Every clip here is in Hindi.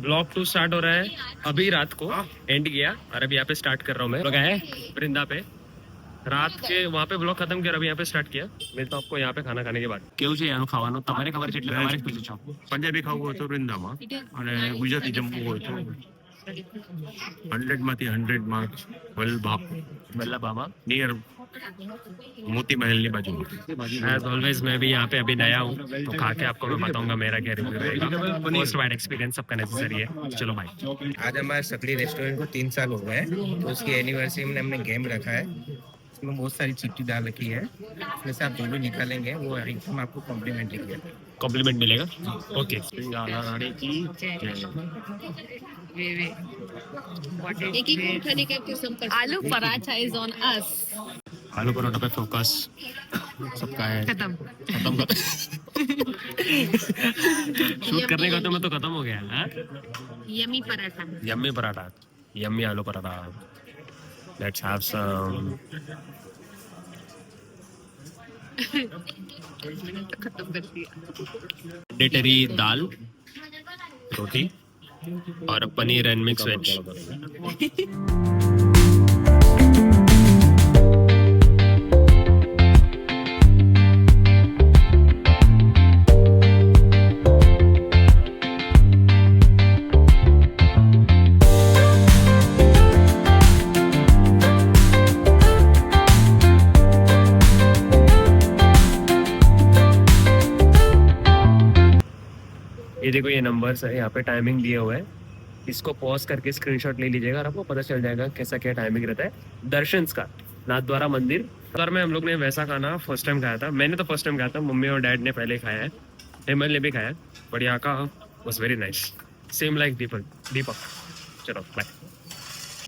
ब्लॉग 2 स्टार्ट हो रहा है अभी रात को, एंड किया और अभी यहाँ पे स्टार्ट कर रहा हूँ मैं। लोग आए वृंदा पे, रात के वहाँ पे ब्लॉग खत्म किया, अभी यहाँ पे स्टार्ट किया। मिलता हूँ आपको यहाँ पे खाना खाने के बाद। કેવું છે એનું ખાવાનું? તમારે ખબર છે એટલે તમારે જ પૂછું છું। પંજાબી ખાવું હોય તો વૃંદામાં અને ગુજરાતી જમવું હોય તો 100 માંથી 100 માર્ક वल्लभ बाबा નિયર મોતી મહેલની બાજુ। एज ऑलवेज मैं भी यहाँ पे अभी नया हूँ, तो खा के आपको मैं बताऊंगा मेरा क्या रिव्यू रहेगा। फर्स्ट वाइड एक्सपीरियंस सबका नेसेसरी है। चलो भाई। आज हमारे सकड़ी रेस्टोरेंट को 3 साल हो गए हैं, तो उसकी एनिवर्सरी में हमने गेम रखा है। इसमें बहुत सारी चिट्ठी डाल रखी है, उसमें से आप जो भी निकालेंगे वो एकदम आपको कॉम्प्लीमेंट्री किया। कॉम्प्लीमेंट मिलेगा। ओके। आलू पराठा इज ऑन अस। आलू परोठा पे फोकस सबका है। खत्म कर शूट करने का तो मैं तो खत्म हो गया। Yummy paratha. Yummy paratha, yummy आलू पराठा। Let's have some. खत्म कर दिया। वेजिटेरी दाल, रोटी और पनीर एंड मिक्स वेज। ये देखो ये नंबर्स है, यहाँ पे टाइमिंग दिए हुए है। इसको पॉज करके स्क्रीनशॉट ले लीजिएगा और आपको पता चल जाएगा कैसा क्या टाइमिंग रहता है। दर्शंस का नाथद्वारा मंदिर और में हम लोग ने वैसा खाना फर्स्ट टाइम खाया था। मैंने तो फर्स्ट टाइम खाया था, मम्मी और डैड ने पहले खाया है, हेमल ने भी खाया है, बट यहाँ का was very nice, same like Deepak. चलो बाय।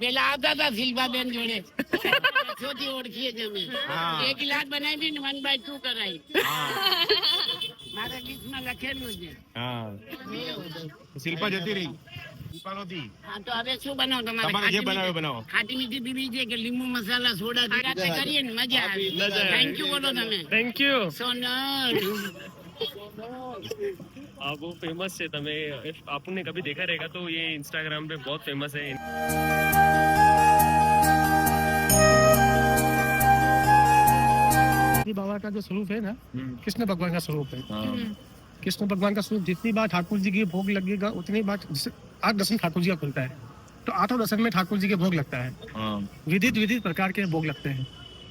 પેલા આવતા હતા શિલ્પાબેન જોડે વર્ષોથી ઓળખીએ છે અમે એક ગ્લાસ બનાવી ને 1/2 કરાઈ મારા લિસ્ટમાં લખેલું છે શિલ્પા જતી રહી, શિલ્પા નહોતી। હા તો હવે શું બનાવો તમારે? જે બનાવો બનાવો। ખાટી મીઠી પીવી છે કે લીંબુ મસાલા સોડા રાતે કરીએ ને મજા આવે। થેન્ક યુ બોલો તમે। Thank you. સોનલ आप वो फेमस है, तमें आपने कभी देखा रहेगा तो ये इंस्टाग्राम पे बहुत फेमस है। बाबा का जो स्वरूप है ना, कृष्ण भगवान का स्वरूप है। कृष्ण भगवान का स्वरूप जितनी बार ठाकुर जी की भोग लगेगा उतनी बार 8 दर्शन ठाकुर जी का खुलता है, तो 8 दर्शन में ठाकुर जी के भोग लगता है। विविध प्रकार के भोग लगते हैं।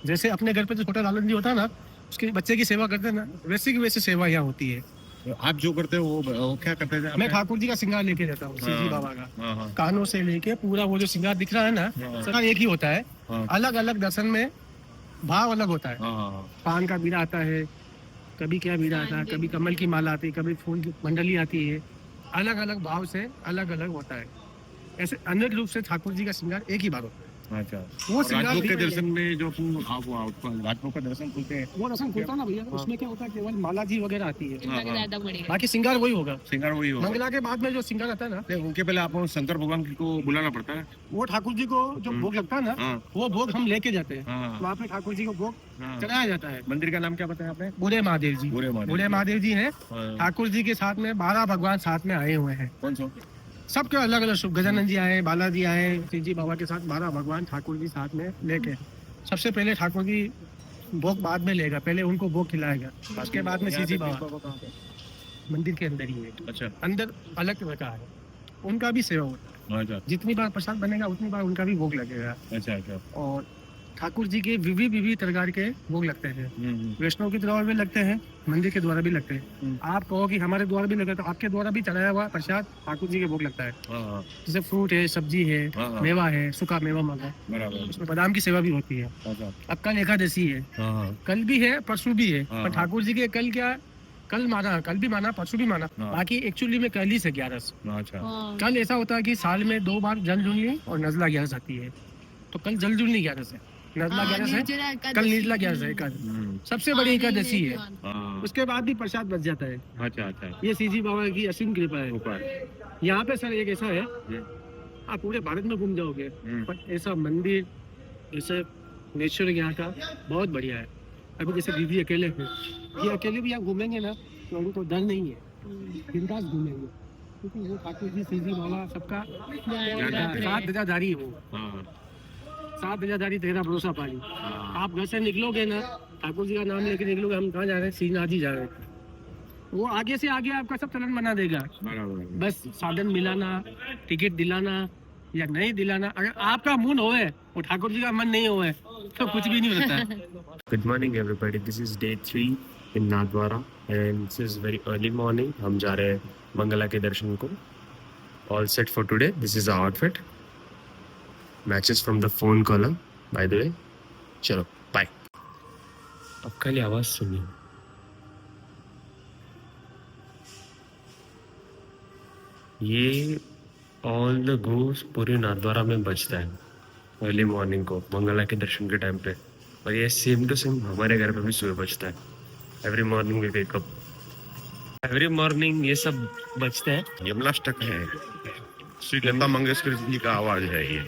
जैसे अपने घर पे जो छोटा लालन जी होता है ना, उसके बच्चे की सेवा करते हैं ना, वैसे की वैसे सेवा यहाँ होती है। आप जो करते हो वो क्या करते हैं? मैं ठाकुर जी का श्रृंगार लेके जाता हूँ, शिव जी बाबा का, कानों से लेके पूरा वो जो श्रृंगार दिख रहा है ना, श्रृंगार एक ही होता है। अलग अलग दर्शन में भाव अलग होता है। पान का बीड़ा आता है, कभी क्या बीड़ा आता है, कभी कमल की माला आती है, कभी फूल की मंडली आती है। अलग अलग भाव से अलग अलग होता है। ऐसे अनेक रूप से ठाकुर जी का श्रृंगार एक ही बार होता है। अच्छा, वो राजभोग के दर्शन में जो राजभोग का दर्शन खुलते हैं, वो दर्शन खुलता ना भैया, उसमें क्या होता है, केवल माला जी वगैरह आती है, ज्यादा बढ़ेगा। बाकी श्रृंगार वही होगा। श्रृंगार वही होगा। मंगला के बाद में जो श्रृंगार आता है ना, उनके पहले आपको शंकर भगवान को बुलाना पड़ता है। वो ठाकुर जी को जो भोग लगता है ना, वो भोग हम लेके जाते हैं। वहाँ पे ठाकुर जी को भोग चढ़ाया जाता है। मंदिर का नाम क्या बताया आपने? बूढ़े महादेव जी। बूढ़े महादेव जी हैं। ठाकुर जी के साथ में 12 भगवान साथ में आए हुए हैं। कौन सा? सबके अलग अलग शुभ, गजानन जी आए, बालाजी आए, शिव जी बाबा के साथ 12 भगवान ठाकुर जी साथ में लेके। सबसे पहले ठाकुर जी भोग बाद में लेगा, पहले उनको भोग खिलाएगा, उसके बाद में शिव जी बाबा मंदिर के अंदर ही है। अच्छा, अंदर अलग रखा है, उनका भी सेवा होता है। अच्छा, जितनी बार प्रसाद बनेगा उतनी बार उनका भी भोग लगेगा। अच्छा, अच्छा। और ठाकुर जी के विविध प्रकार के भोग लगते हैं। वैष्णव के द्वारा भी लगते हैं, मंदिर के द्वारा भी लगते हैं। आप कहो कि हमारे द्वारा भी लगता है, तो आपके द्वारा भी चढ़ाया हुआ प्रसाद ठाकुर जी के भोग लगता है। जैसे फ्रूट है, सब्जी है, मेवा है, सूखा मेवा मांगा, उसमें बादाम की सेवा भी होती है। अब कल एकादशी है, कल भी है, परसों भी है, पर ठाकुर जी के कल क्या, कल माना, कल भी माना, परसों भी माना, बाकी एक्चुअली में कल ही से 11। कल ऐसा होता है कि साल में 2 बार जल जुलनी और नजला 11 आती है, तो कल जल जुलनी 11 है, नजला 11 है, कल निर्जला 11 है। कल सबसे बड़ी एकादशी है, उसके बाद भी प्रसाद बच जाता है। अच्छा, अच्छा। ये सीजी बाबा की असीम कृपा है। यहाँ पे सर एक ऐसा है, आप पूरे भारत में घूम जाओगे, पर ऐसा मंदिर, ऐसे नेचर यहाँ का बहुत बढ़िया है। अभी जैसे दीदी अकेले हैं, ये अकेले भी आप घूमेंगे ना तो उनको डर नहीं है, बिंदास घूमेंगे। क्योंकि वो ठाकुर जी सीधी बाबा सबका सात दजाधारी है वो। हाँ, 7 दजाधारी तेरा भरोसा पाई। हाँ, आप घर से निकलोगे ना, ठाकुर जी का नाम लेके निकलोगे, हम कहाँ जा रहे हैं, श्रीनाथ जी जा रहे हैं, वो आगे से आगे आपका सब चलन बना देगा। बराबर। बस साधन मिलाना, टिकट दिलाना या नहीं दिलाना, अगर आपका मन होए और ठाकुर जी का मन नहीं होए तो कुछ भी नहीं होता है। Good morning everybody. This is day 3 in Nathdwara and this is very early morning. हम जा रहे हैं मंगला के दर्शन को. All set for today. This is our outfit. Matches from the phone column by the way. चलो bye. अब खाली आवाज सुनिए. ये ऑल द गोस पूरे नाथद्वारा में बजता है अर्ली मॉर्निंग को मंगला के दर्शन के टाइम पे. और ये सेम टू सेम हमारे घर पे भी सुबह बजता है. Every morning we wake up, every morning ये सब बजते हैं. यमनाष्टक है, श्री लता मंगेशकर जी का आवाज है ये.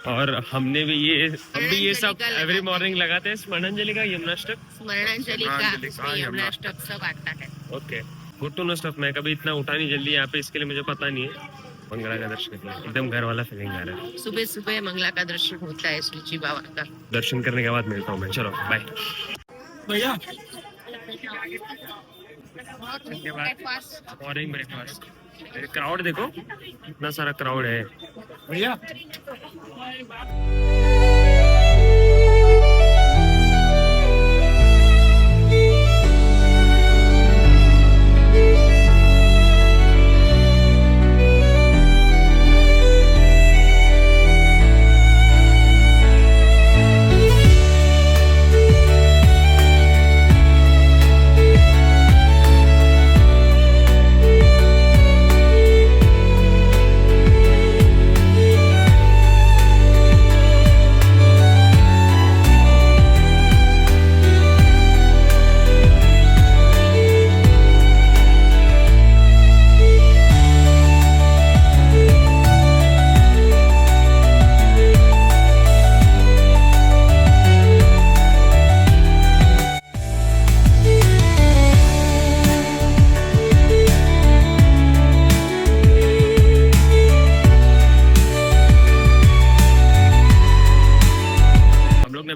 और हम भी ये सब एवरी मॉर्निंग लगाते हैं. स्मरणांजलि का यमुनाष्टक. स्मरणांजलि स्मरणांजलि का का यमुनाष्टक सब आता है। Okay, good to know stuff. मैं कभी इतना उठा नहीं जल्दी यहाँ पे, इसके लिए मुझे पता नहीं है. मंगला का दर्शन किया, एकदम घर वाला फीलिंग आ रहा है. सुबह सुबह मंगला का दर्शन होता है श्रीजी बाबा का। दर्शन करने के बाद मिलता हूँ मैं. चलो बाय. भैया मॉर्निंग ब्रेकफास्ट. क्राउड देखो, इतना सारा क्राउड है. भैया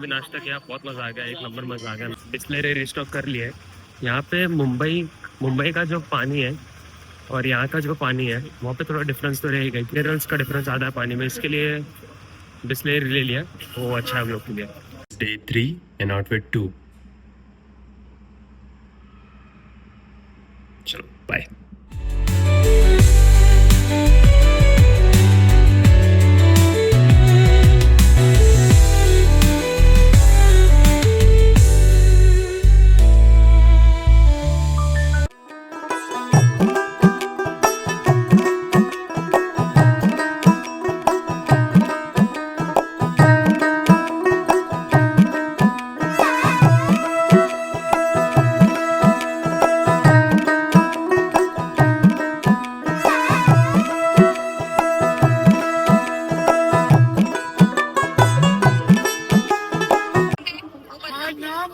नाश्ता किया, बहुत मजा आ गया. एक नंबर मजा आ गया. बिस्लेरी रिस्टॉक कर लिए. यहाँ पे मुंबई का जो पानी है और यहाँ का जो पानी है वहाँ पे थोड़ा डिफरेंस तो रहेगा. मिनरल्स का डिफरेंस आता है पानी में, इसके लिए बिस्लेरी ले लिया. वो अच्छा है हम लोग के लिए. Day 3 and outfit 2. चलो बाय.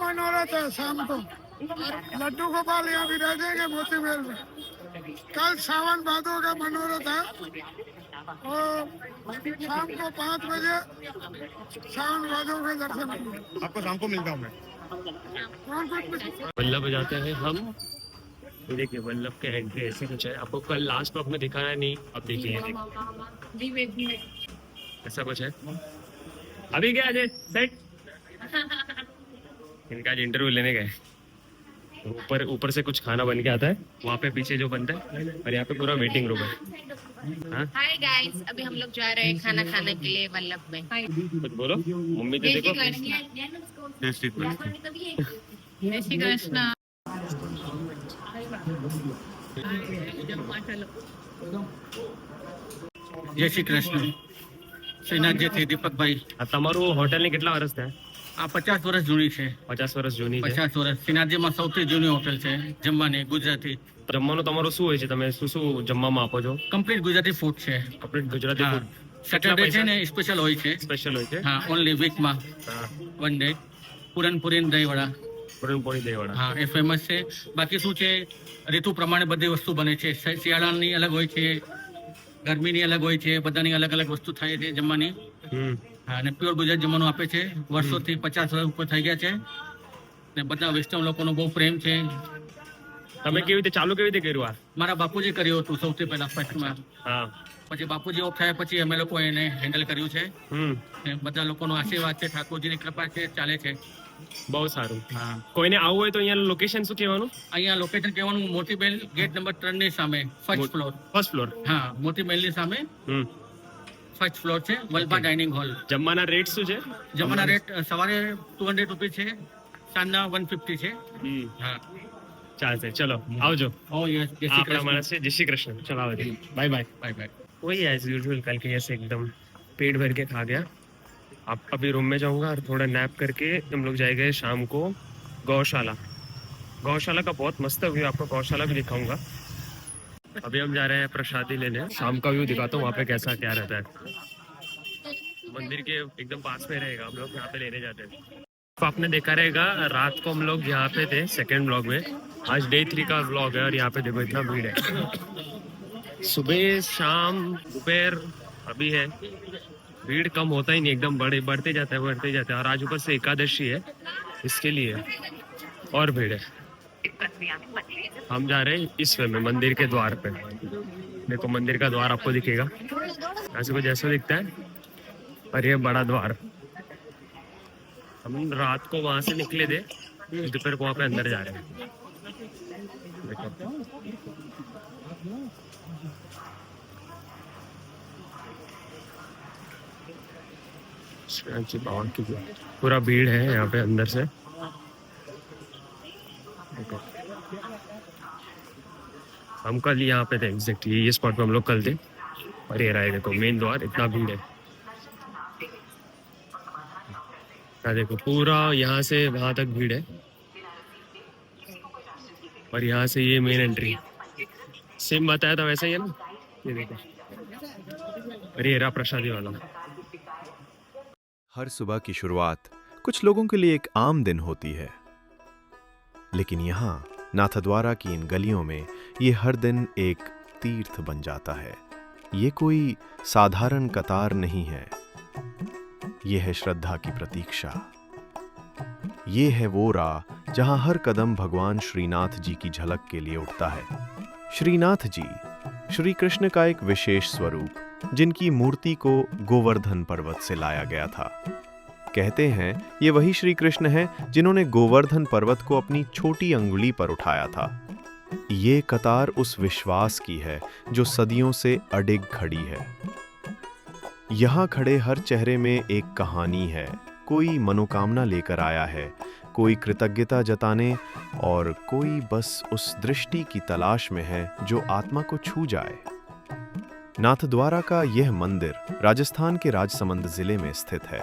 मनोरथ है शाम को. लड्डू गोपाल यहाँ भी रह जाएंगे मोती महल में. कल सावन भादो का मनोरथ है और शाम को 5 बजे सावन भादो के दर्शन होंगे. आपको शाम को मिलता हूँ मैं. वल्लभ जाते हैं हम. ये देखिए वल्लभ के एंट्री ऐसे कुछ है. आपको कल लास्ट ब्लॉग में दिखाया नहीं, अब देखिए ऐसा कुछ है. अभी क्या है सेट. इनका आज इंटरव्यू लेने गए. ऊपर से कुछ खाना बन के आता है, वहाँ पे पीछे जो बनता है, और यहाँ पे पूरा वेटिंग रूम है. हाँ हाय गाइस, अभी हम लोग जा रहे हैं खाना खाने के लिए वल्लभ में. कुछ बोलो मम्मी तो देखो. जय श्री कृष्ण. जय श्री कृष्ण. જય શ્રી કૃષ્ણ. શ્રીનાથજીથી દીપકભાઈ. તમારું હોટેલ ની કેટલા વર્ષ થયા? આ 50 વર્ષ જૂની છે. 50 વર્ષ જૂની છે. 50 વર્ષ શ્રીનાથજીમાં સૌથી જૂની હોટેલ છે જમવાની ગુજરાતી. જમવાનું તમારું શું હોય છે? તમે શું શું જમવામાં આપો છો? કમ્પ્લીટ ગુજરાતી ફૂડ છે. કમ્પ્લીટ ગુજરાતી હા. ફૂડ. સેટરડે છે ને સ્પેશિયલ હોય છે. સ્પેશિયલ હોય છે. હા ઓનલી વીકમાં હા. 1 ડે. પૂરણપુરી ને દહીંવડા પૂરણપોળી દહીંવડા હા એ ફેમસ છે. બાકી શું છે, ઋતુ પ્રમાણે બધી વસ્તુ બને છે. શિયાળાની અલગ હોય છે, ગરમીની અલગ હોય છે, બધાની અલગ અલગ વસ્તુ થાય છે જમવાની. હમ હા, અને પ્યોર ગુજરાત જમવાનું આપે છે. વર્ષોથી 50 વર્ષ ઉપર થઈ ગયા છે ને બધા વૈષ્ણવ લોકોનો બહુ પ્રેમ છે. તમે કેવી રીતે ચાલુ કેવી રીતે કર્યું આ? મારા બાપુજી કર્યું હતું સૌથી પહેલા ફર્સ્ટમાં. હા પછી બાપુજી ઓફ થયા પછી અમે લોકો એને હેન્ડલ કર્યું છે. હમ ને બધા લોકોનો આશીર્વાદ છે, ઠાકોરજીની કૃપા છે, ચાલે છે. બહુ સારું. હા, કોઈને આવવું હોય તો અહીંયા લોકેશન શું કહેવાનું? અહીંયા લોકેશન કહેવાનું મોટી બેલ ગેટ નંબર 3 ની સામે ફર્સ્ટ ફ્લોર. First floor. હા, મોટી બેલની સામે હમ ફર્સ્ટ ફ્લોર છે, વલભા ડાઇનિંગ હોલ. જમવાના રેટ શું છે? જમવાના રેટ સવારે 200 રૂપીસ છે, સાંજના 150 છે. હમ હા. ચાલશે, ચલો આવજો. ઓ યસ, જય આ શ્રી આપણા કૃષ્ણ. માણસ છે. जय श्री कृष्ण. चलो आओ जी, बाय बाय. Bye bye. वही एज यूजुअल कल के जैसे एकदम पेट भर के खा गया. अब अभी रूम में जाऊंगा और थोड़ा नैप करके हम लोग जाएंगे शाम को गौशाला. गौशाला का बहुत मस्त व्यू, आपको गौशाला भी दिखाऊंगा. अभी हम जा रहे हैं प्रसादी लेने. शाम का व्यू दिखाता हूँ वहाँ पे कैसा क्या रहता है. मंदिर के एकदम पास में रहेगा, हम लोग यहाँ पे लेने जाते हैं. तो आपने देखा रहेगा रात को हम लोग यहाँ पे थे सेकेंड व्लॉग में. आज डे 3 का व्लॉग है और यहाँ पे देखो इतना भीड़ है. सुबह शाम दोपहर अभी है, भीड़ कम होता ही नहीं, एकदम बढ़ते जाता है और आज ऊपर से एकादशी है इसके लिए और भीड़ है. हम जा रहे हैं इस वे में मंदिर के द्वार पे. देखो मंदिर का द्वार आपको दिखेगा ऐसे कुछ ऐसा दिखता है और ये बड़ा द्वार. हम रात को वहां से निकले थे, दोपहर को वहां पे अंदर जा रहे हैं. देखो पूरा भीड़ है यहाँ पे अंदर से. देखो हम कल यहाँ पे थे एग्जैक्टली ये स्पॉट पे हम लोग कल थे और ये रहा है देखो मेन द्वार. इतना भीड़ है. देखो पूरा यहाँ से वहां तक भीड़ है और यहाँ से ये मेन एंट्री. सेम बताया था वैसा ही है ना. ये देखो और ये रहा प्रसादी वाला. हर सुबह की शुरुआत कुछ लोगों के लिए एक आम दिन होती है, लेकिन यहाँ नाथद्वारा की इन गलियों में ये हर दिन एक तीर्थ बन जाता है. ये कोई साधारण कतार नहीं है, ये है श्रद्धा की प्रतीक्षा. ये है वो राह जहाँ हर कदम भगवान श्रीनाथ जी की झलक के लिए उठता है. श्रीनाथ जी श्री कृष्ण का एक विशेष स्वरूप, जिनकी मूर्ति को गोवर्धन पर्वत से लाया गया था. कहते हैं ये वही श्री कृष्ण हैं जिन्होंने गोवर्धन पर्वत को अपनी छोटी अंगुली पर उठाया था. ये कतार उस विश्वास की है जो सदियों से अडिग खड़ी है. यहाँ खड़े हर चेहरे में एक कहानी है. कोई मनोकामना लेकर आया है, कोई कृतज्ञता जताने और कोई बस उस दृष्टि की तलाश में है जो आत्मा को छू जाए. नाथद्वारा का यह मंदिर राजस्थान के राजसमंद जिले में स्थित है.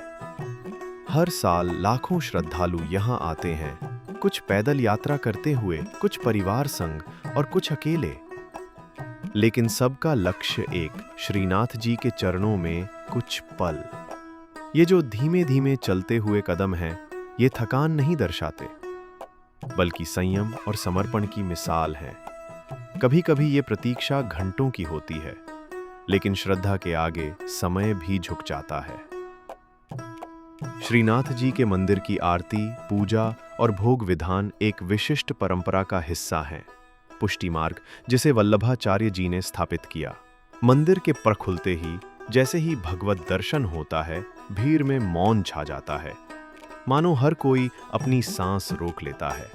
हर साल लाखों श्रद्धालु यहाँ आते हैं, कुछ पैदल यात्रा करते हुए, कुछ परिवार संग और कुछ अकेले. लेकिन सबका लक्ष्य एक, श्रीनाथ जी के चरणों में कुछ पल. ये जो धीमे धीमे चलते हुए कदम हैं, ये थकान नहीं दर्शाते, बल्कि संयम और समर्पण की मिसाल हैं. कभी कभी ये प्रतीक्षा घंटों की होती है, लेकिन श्रद्धा के आगे समय भी झुक जाता है. श्रीनाथ जी के मंदिर की आरती, पूजा और भोग विधान एक विशिष्ट परंपरा का हिस्सा हैं. पुष्टि मार्ग, जिसे वल्लभाचार्य जी ने स्थापित किया. मंदिर के पर खुलते ही जैसे ही भगवत दर्शन होता है, भीड़ में मौन छा जाता है, मानो हर कोई अपनी सांस रोक लेता है.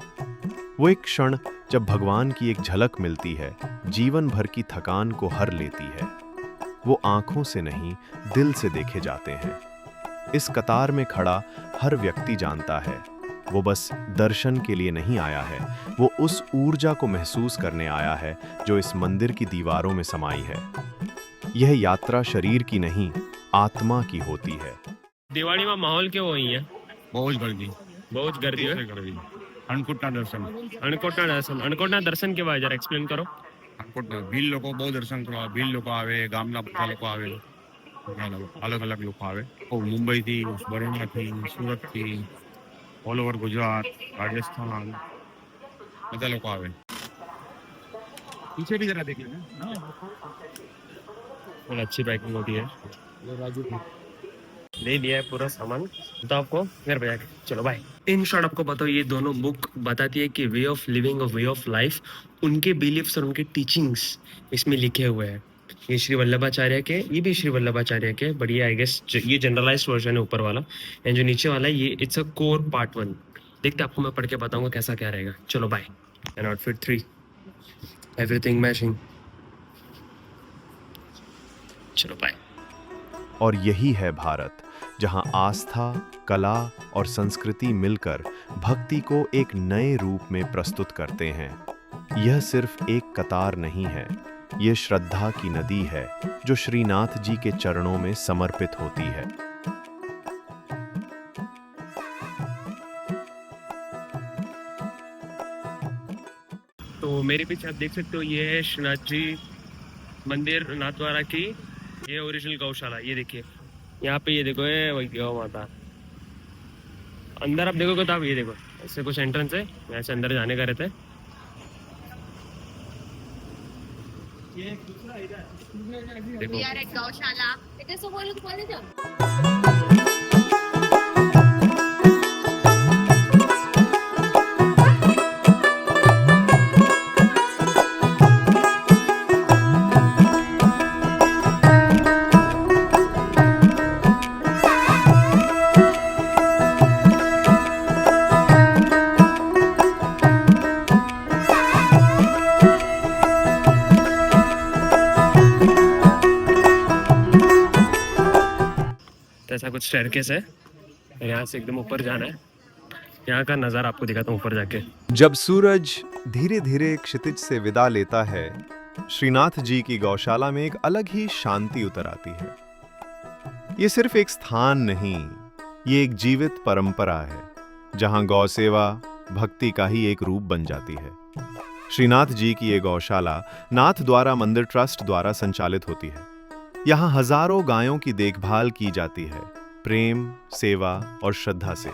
वो एक क्षण जब भगवान की एक झलक मिलती है, जीवन भर की थकान को हर लेती है. वो आंखों से नहीं, दिल से देखे जाते हैं. इस कतार में खड़ा हर व्यक्ति जानता है, वो बस दर्शन के लिए नहीं आया है, वो उस ऊर्जा को महसूस करने आया है जो इस मंदिर की दीवारों में समाई है. यह यात्रा शरीर की नहीं, आत्मा की होती है. दिवाળી માં માહોલ કેવો અહીંયા? બહુ જ ગરદી. બહુ જ ગર્દી હોય. ગરદી. અન્નકૂટના દર્શન. અણકોટના દર્શન કેવા જરા એક્સપ્લેન કરો. અન્નકૂટના ભીલ લોકો બહુ દર્શન કરવા, ભીલ લોકો આવે, ગામના બધા લોકો આવે, અલગ અલગ લોકો આવે. મુંબઈથી, બરોડાથી, સુરતથી ઓલ ઓવર ગુજરાત, રાજસ્થાન બધા લોકો આવે. पीछे भी जरा देखिए और अच्छी पैकिंग होती है. ले लिया है पूरा सामान, तो आपको घर पे जाके चलो बाय. इन शॉर्ट आपको बताओ, ये दोनों बुक बताती है कि वे ऑफ लिविंग और वे ऑफ लाइफ, उनके बिलीफ्स और उनके टीचिंग्स इसमें लिखे हुए हैं. ये श्री वल्लभाचार्य के, ये भी श्री वल्लभाचार्य के, बट ये आई गेस ये जनरलाइज्ड वर्जन है ऊपर वाला, एंड जो नीचे वाला है ये इट्स अ कोर पार्ट 1. देखते आपको मैं पढ़ के बताऊंगा कैसा क्या रहेगा. चलो bye. And outfit 3, everything matching. चलो बाय. और यही है भारत, जहां आस्था, कला और संस्कृति मिलकर भक्ति को एक नए रूप में प्रस्तुत करते हैं. यह सिर्फ एक कतार नहीं है, यह श्रद्धा की नदी है जो श्रीनाथ जी के चरणों में समर्पित होती है. तो मेरे पीछे आप देख सकते हो, ये है श्रीनाथ जी मंदिर नाथद्वारा की ये ओरिजिनल गौशाला. ये देखिए यहाँ पे, ये देखो ये वही गौ माता. अंदर आप देखोगे तो आप ये देखो, ऐसे कुछ एंट्रेंस है, यहाँ से अंदर जाने का रहता है. देखो We are at गौशाला. कैसे बोले जाओ. ऐसा कुछ स्टेयरकेस है, यहाँ से एकदम ऊपर जाना है. यहाँ का नज़ारा आपको दिखाता हूँ ऊपर जाके. जब सूरज धीरे धीरे क्षितिज से विदा लेता है, श्रीनाथ जी की गौशाला में एक अलग ही शांति उतर आती है. ये सिर्फ एक स्थान नहीं, ये एक जीवित परंपरा है, जहां गौ सेवा भक्ति का ही एक रूप बन जाती है. श्रीनाथ जी की ये गौशाला नाथद्वारा मंदिर ट्रस्ट द्वारा संचालित होती है. यहाँ हजारों गायों की देखभाल की जाती है, प्रेम, सेवा और श्रद्धा से.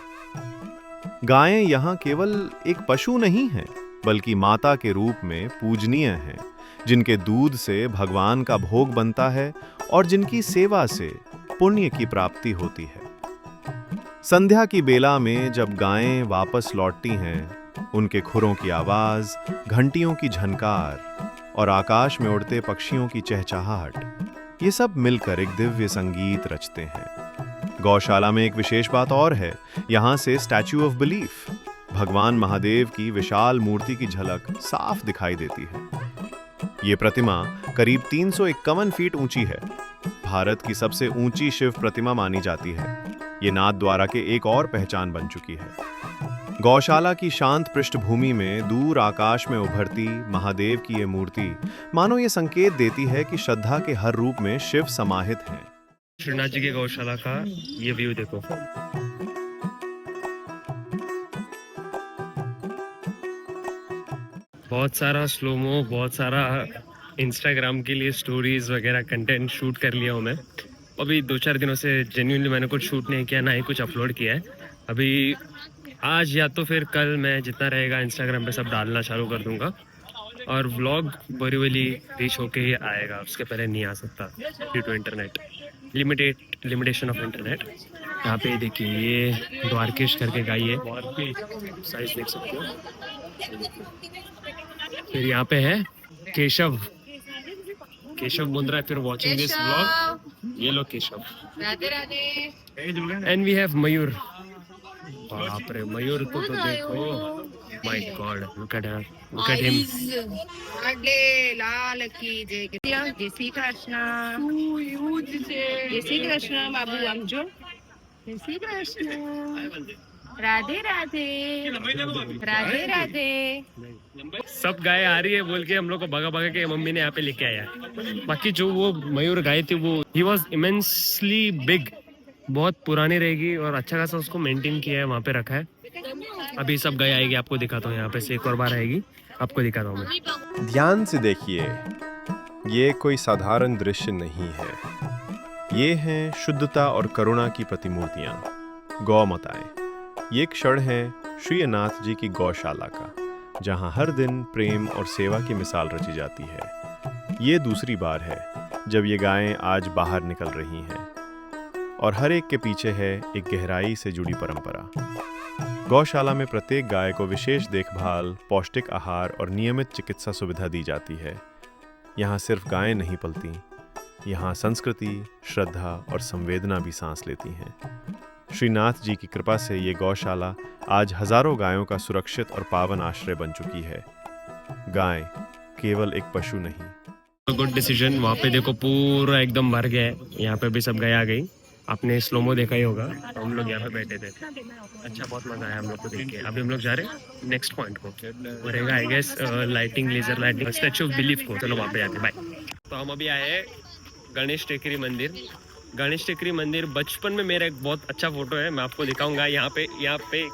गायें यहाँ केवल एक पशु नहीं हैं, बल्कि माता के रूप में पूजनीय हैं, जिनके दूध से भगवान का भोग बनता है और जिनकी सेवा से पुण्य की प्राप्ति होती है. संध्या की बेला में जब गायें वापस लौटती हैं, उनके खुरों की आवाज, घंटियों की झनकार और आकाश में उड़ते पक्षियों की चहचहाहट, ये सब मिलकर एक दिव्य संगीत रचते हैं. गौशाला में एक विशेष बात और है, यहाँ से स्टैच्यू ऑफ बिलीफ, भगवान महादेव की विशाल मूर्ति की झलक साफ दिखाई देती है. ये प्रतिमा करीब 351 फीट ऊंची है, भारत की सबसे ऊंची शिव प्रतिमा मानी जाती है. ये नाथद्वारा के एक और पहचान बन चुकी है. गौशाला की शांत पृष्ठभूमि में दूर आकाश में उभरती महादेव की ये मूर्ति मानो ये संकेत देती है कि श्रद्धा के हर रूप में शिव समाहित हैं. श्रीनाथ जी की गौशाला का ये व्यू देखो. बहुत सारा स्लोमो, बहुत सारा इंस्टाग्राम के लिए स्टोरीज वगैरह कंटेंट शूट कर लिया हूँ मैं. अभी 2-4 दिनों से जेन्युइनली मैंने कुछ शूट नहीं किया, ना ही कुछ अपलोड किया है. अभी आज या तो फिर कल मैं जितना रहेगा इंस्टाग्राम पे सब डालना चालू कर दूंगा, और व्लॉग बोरीवली रीच होके ही आएगा, उसके पहले नहीं आ सकता due to internet limitation of internet. यहाँ पे देखिए ये द्वारकेश करके गाय है, साइज देख सकते हो. फिर यहाँ पे है केशव मुंद्रा. फिर वॉचिंग दिस व्लॉग, ये लो Keshav. Radhe Radhe. And we have मयूर. बाप रे, मयूर को तो देखो, my god, look at him. Ade Lal की जय. जय श्री कृष्ण. जय श्री कृष्ण बाबू आमजो. जय श्री कृष्ण. राधे राधे. राधे राधे. सब गाय आ रही है बोल के हम लोग को भगा भगा के मम्मी ने यहाँ पे लेके आया. बाकी जो वो मयूर गाय थी, वो ही वॉज इमेंसली बिग, बहुत पुरानी रहेगी और अच्छा खासा उसको मेंटेन किया है, वहाँ पे रखा है. अभी सब गाय आएगी, आपको दिखाता हूँ. यहाँ पे से एक और बार आएगी, आपको दिखाता हूँ मैं. ध्यान से देखिए, ये कोई साधारण दृश्य नहीं है. ये हैं शुद्धता और करुणा की प्रतिमूर्तियां, गौ माताएं. ये क्षण है श्री अनाथ जी की गौशाला का, जहां हर दिन प्रेम और सेवा की मिसाल रची जाती है। ये दूसरी बार है जब ये गायें आज बाहर निकल रही हैं और हर एक के पीछे है एक गहराई से जुड़ी परंपरा। गौशाला में प्रत्येक गाय को विशेष देखभाल, पौष्टिक आहार और नियमित चिकित्सा सुविधा दी जाती है। यहाँ सिर्फ गायें नहीं पलती, यहाँ संस्कृति, श्रद्धा और संवेदना भी सांस लेती हैं। श्रीनाथ जी की कृपा से ये गौशाला आज हजारों गायों का सुरक्षित और पावन आश्रय बन चुकी है। गाय केवल एक पशु नहीं। Good decision. वहाँ पे देखो पूरा एकदम भर गया है, यहाँ पे भी सब गए आ गई। आपने स्लोमो देखा ही होगा, तो हम लोग यहाँ पे बैठे थे। अच्छा, बहुत मजा आया हम लोग को देख के। अभी हम लोग जा रहे हैं नेक्स्ट पॉइंट को, वो रहेगा I guess lighting, laser lighting, Statue of Belief को। चलो वहाँ पे जाते, बाय। तो हम अभी आए हैं गणेश टेकरी मंदिर। गणेश टेकरी मंदिर बचपन में मेरा एक बहुत अच्छा फोटो है, मैं आपको दिखाऊंगा। यहाँ पे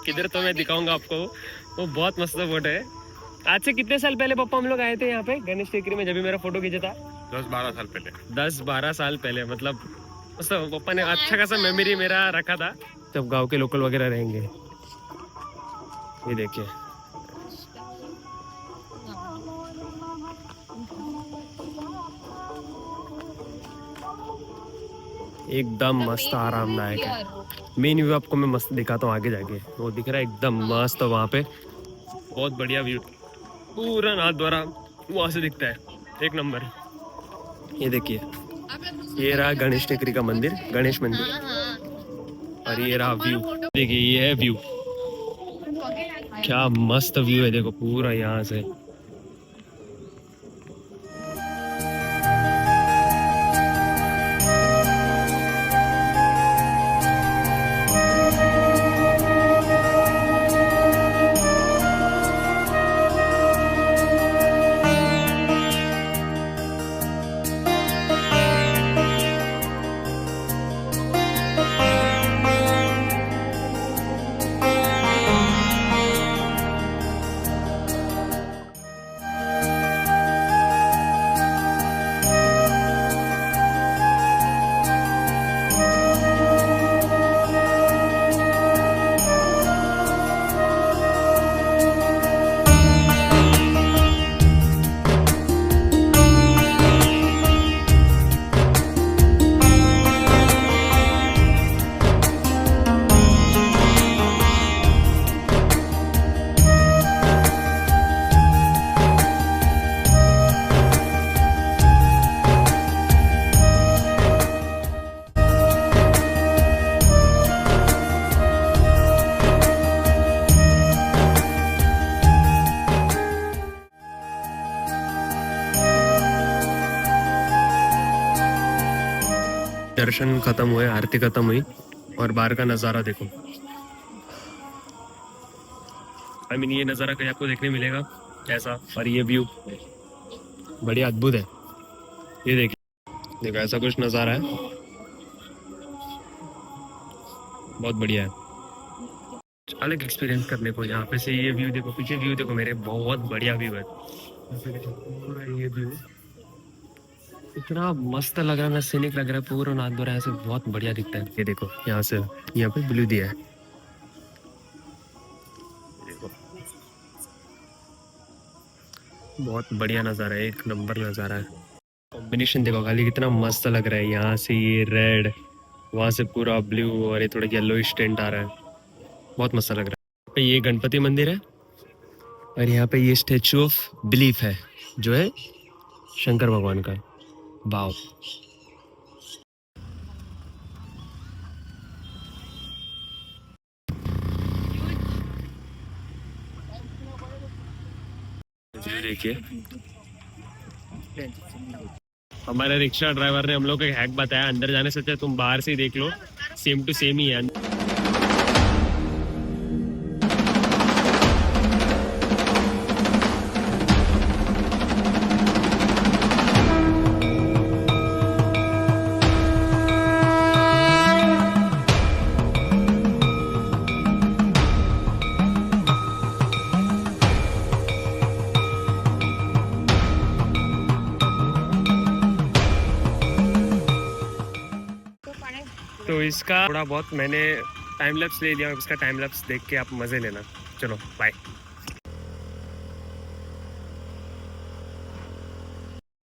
किधर तो मैं दिखाऊंगा आपको, वो बहुत मस्त फोटो है। आज से कितने साल पहले पापा हम लोग आए थे यहाँ पे गणेश टेकरी में, जब भी मेरा फोटो खींचा था? 10-12 साल पहले। 10-12 साल पहले, मतलब पापा ने अच्छा खासा मेमोरी मेरा रखा था। जब गांव के लोकल वगैरह रहेंगे। ये देखिए, एकदम मस्त आरामदायक है। मेन व्यू आपको मैं मस्त दिखाता हूँ आगे जाके, वो दिख रहा है एकदम मस्त। वहाँ पे बहुत बढ़िया व्यू, पूरा नाथ द्वारा वहाँ से दिखता है, एक नंबर। ये देखिए, ये रहा गणेश टेकरी का मंदिर, गणेश मंदिर, और ये रहा व्यू। देखिए ये है व्यू, क्या मस्त व्यू है, देखो पूरा यहाँ से। दर्शन खत्म हुए, आरती खत्म हुई, और बाहर का नज़ारा देखो। आई मीन ये नज़ारा कहीं आपको देखने मिलेगा ऐसा, और ये व्यू बढ़िया अद्भुत है। ये देखो ऐसा कुछ नज़ारा है, बहुत बढ़िया है, अलग एक्सपीरियंस करने को। यहाँ पे से ये व्यू देखो, पीछे व्यू देखो मेरे, बहुत बढ़िया व्यू है। ये व्यू इतना मस्त लग रहा है ना, सीनिक लग रहा है, पूरा नाथ द्वारा ऐसे बहुत बढ़िया दिखता है। ये देखो यहाँ से, यहाँ पे ब्लू दिया है, देखो बहुत बढ़िया नज़ारा है, एक नंबर नज़ारा है। कॉम्बिनेशन देखो खाली कितना मस्त लग रहा है। यहाँ से ये रेड, वहाँ से पूरा ब्लू, और ये थोड़ा येलोइश टेंट आ रहा है, बहुत मस्त लग रहा है। ये गणपति मंदिर है, और यहाँ पे ये स्टैचू ऑफ बिलीफ है, जो है शंकर भगवान का। वाव, देखिए हमारे रिक्शा ड्राइवर ने हम लोग को एक हैक बताया, अंदर जाने से अच्छा तुम बाहर से ही देख लो, सेम टू सेम ही है। तो इसका थोड़ा बहुत मैंने टाइम लैप्स ले लिया, उसका टाइम लैप्स देख के आप मजे लेना। चलो बाय।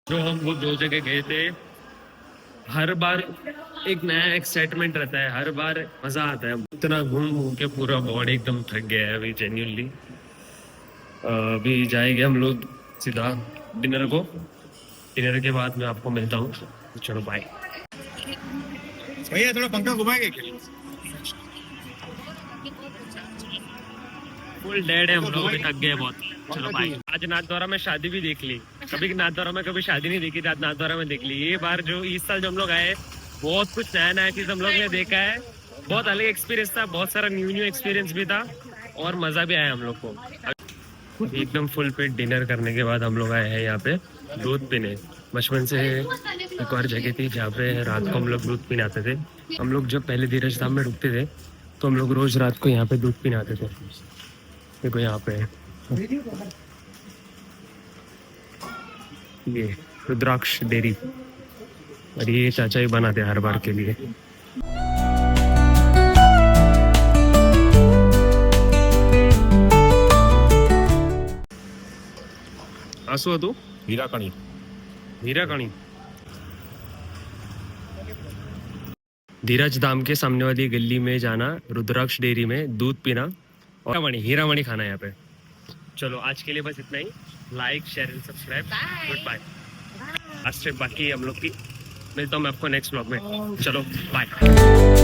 जो हम वो 2 जगह गए थे, हर बार एक नया एक्साइटमेंट रहता है, हर बार मजा आता है। इतना घूम घूम के पूरा बॉडी एकदम थक गया है अभी जेन्युइनली। अभी जाएंगे हम लोग सीधा डिनर को। डिनर के बाद मैं आपको मिलता हूँ। चलो बाय। भैया थोड़ा पंखा घुमाएंगे क्या? फुल डेड है हम लोग, थक गए बहुत। चलो बाय। आज नाथद्वारा में शादी भी देख ली। कभी नाथद्वारा में कभी शादी नहीं देखी थी, आज नाथद्वारा में देख ली। ये बार जो इस साल जो हम लोग आए, बहुत कुछ नया नया चीज हम लोग ने देखा है। बहुत अलग एक्सपीरियंस था, बहुत सारा न्यू एक्सपीरियंस भी था और मजा भी आया हम लोग को। एकदम फुल पेट डिनर करने के बाद हम लोग आए हैं यहाँ पे दूध पीने। बचपन से एक और जगह थी जहाँ पे रात को हम लोग दूध पीने आते थे। हम लोग जब पहले धीरज धाम में रुकते थे तो हम लोग रोज रात को यहाँ पे दूध पीने आते थे। देखो यहाँ पे ये रुद्राक्ष डेयरी, और ये चाचा ही बनाते हर बार के लिए। आंसू तू हीराकणी। हीराकणी। धीरज धाम के सामने वाली गली में जाना, रुद्राक्ष डेयरी में दूध पीना और हीरामणि खाना यहाँ पे। चलो आज के लिए बस इतना ही। Like share and subscribe. Good bye. आज से बाकी हम लोग की मिलता हूँ मैं आपको नेक्स्ट व्लॉग में। चलो बाय।